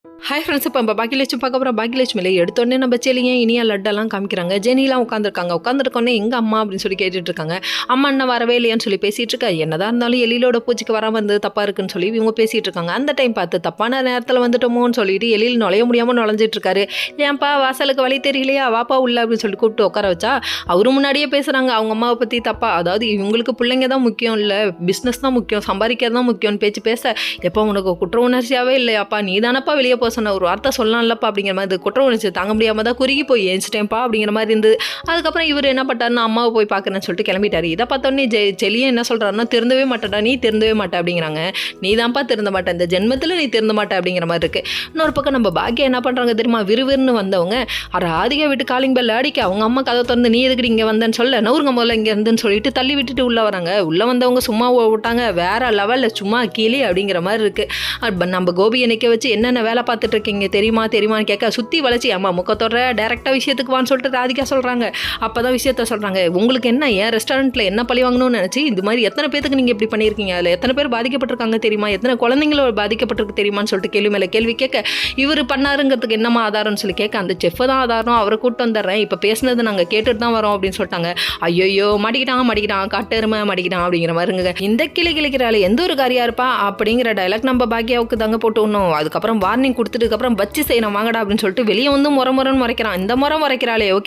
Hi friends, இப்போ நம்ம பாக்கியலட்சுமி பார்க்க போகிறோம். பாக்கியலட்சுமியில் எடுத்தோடனே நம்ம செலியன் இனியா லட்டெல்லாம் காமிக்கிறாங்க. ஜெனிலாம் உட்காந்துருக்கோன்னே எங்கள் அம்மா அப்படின்னு சொல்லி கேட்டுட்டு இருக்காங்க. அம்மா என்ன வரவே இல்லையான்னு சொல்லி பேசிகிட்டு இருக்கா. என்னதான் இருந்தாலும் எழிலோட பூச்சிக்கு வர வந்து தப்பாக இருக்குன்னு சொல்லி இவங்க பேசிகிட்டு இருக்காங்க. அந்த டைம் பார்த்து தப்பான நேரத்தில் வந்துட்டோமோன்னு சொல்லிட்டு எழில் நுழைய முடியாமல் நுழைஞ்சிட்டு இருக்காரு. ஏன்ப்பா வாசலுக்கு வழி தெரியலையா, வாப்பா உள்ள அப்படின்னு சொல்லி கூப்பிட்டு உட்கார வச்சா அவரு முன்னாடியே பேசுகிறாங்க அவங்க அம்மாவை பற்றி தப்பா. அதாவது இவங்களுக்கு பிள்ளைங்க தான் முக்கியம், இல்லை பிஸ்னஸ் தான் முக்கியம், சம்பாதிக்கிறது தான் முக்கியம்னு பேச எப்போ உனக்கு குற்ற உணர்ச்சியாகவே இல்லையாப்பா, நீ தானப்பா வெளியே போக சொன்ன, ஒரு வார்த்தை சொல்லலாம்லப்பா அப்படிங்கிற மாதிரி குற்ற உணர்ச்சி தாங்க முடியாமல் தான் குறுகி போய் ஏஞ்சிட்டேன்ப்பா அப்படிங்கிற மாதிரி இருந்து. அதுக்கப்புறம் இவர் என்ன பண்ணாருன்னா அம்மாவை போய் பார்க்குறேன்னு சொல்லிட்டு கிளம்பிட்டாரு. இதை பார்த்தோன்னே செலியன் என்ன சொல்கிறாருன்னா, திருந்தவே மாட்டேடா, நீ திருந்தவே மாட்டே அப்படிங்கிறாங்க. நீ தான்ப்பா திருந்த மாட்டேன், இந்த ஜென்மத்தில் நீ திருந்த மாட்டே அப்படிங்கிற மாதிரி இருக்குது. இன்னொரு பக்கம் நம்ம பாக்கியா என்ன பண்ணுறாங்க தெரியுமா, விறுவிறுன்னு வந்தவங்க ராதிகா வீட்டு காலிங் பெல் அடிக்க அவங்க அம்மா கதை திறந்து நீ எதுக்கு இங்கே வந்தேன்னு சொல்ல, நவுருங்க முதல்ல இங்கே இருந்துன்னு சொல்லிட்டு தள்ளி விட்டுட்டு உள்ளே வராங்க. உள்ளே வந்தவங்க சும்மா விட்டாங்க, வேற லெவலில் சும்மா கீழே அப்படிங்கிற மாதிரி இருக்குது. நம்ம கோபியை நிற்க வச்சு என்னென்ன வேலை பார்த்துட்டு இருக்கீங்க தெரியுமான்னு கேட்க சுற்றி வளைச்சி அம்மா முக்கத்தோட டேரெக்டாக விஷயத்துக்கு வான்னு சொல்லிட்டு ராதிகா சொல்கிறாங்க. அப்போ தான் விஷயத்த சொல்கிறாங்க, உங்களுக்கு என்ன ஏன் ரெஸ்டாரண்ட்டில் என்ன பழி வாங்கணும்னு நினச்சி இது மாதிரி எத்தனை பேருக்கு நீங்கள் இப்படி பண்ணியிருக்கீங்க, அதில் எத்தனை பேர் பாதிக்கப்பட்டிருக்காங்க தெரியுமா, எத்தனை குழந்தைங்களோட பாதிக்கப்பட்டிருக்கு தெரியுமான்னு சொல்லிட்டு கேள்வி மேலே கேள்வி கேட்க இவர் பண்ணாருங்கிறதுக்கு என்னமா ஆதாரம்னு சொல்லி கேட்க அந்த செஃப் தான் ஆதாரம், அவரை கூப்பிட்டு வந்துடுறேன், இப்போ பேசினது நாங்கள் கேட்டுட்டு தான் வரோம் அப்படின்னு சொல்லிட்டாங்க. ஐயோ மாட்டிக்கிட்டான் காட்டெருமை மாட்டிக்கிட்டான் அப்படிங்கிற மாதிரிங்க. இந்த கிளிக்கிறாள் எந்த ஒரு காரியா இருப்பா அப்படிங்கிற டைலாக் நம்ம பாக்கியாவுக்கு தாங்க போட்டு விடணும். அதுக்கப்புறம் வார்னிங் கொடுத்துட்டு அப்புறம் வச்சு செய்யணும் வாங்கடா அப்படின்னு சொல்லிட்டு வெளியே வந்து முறைன்னு முறைக்கிறான். இந்த முறை முறைக்கிறாளே ஓகே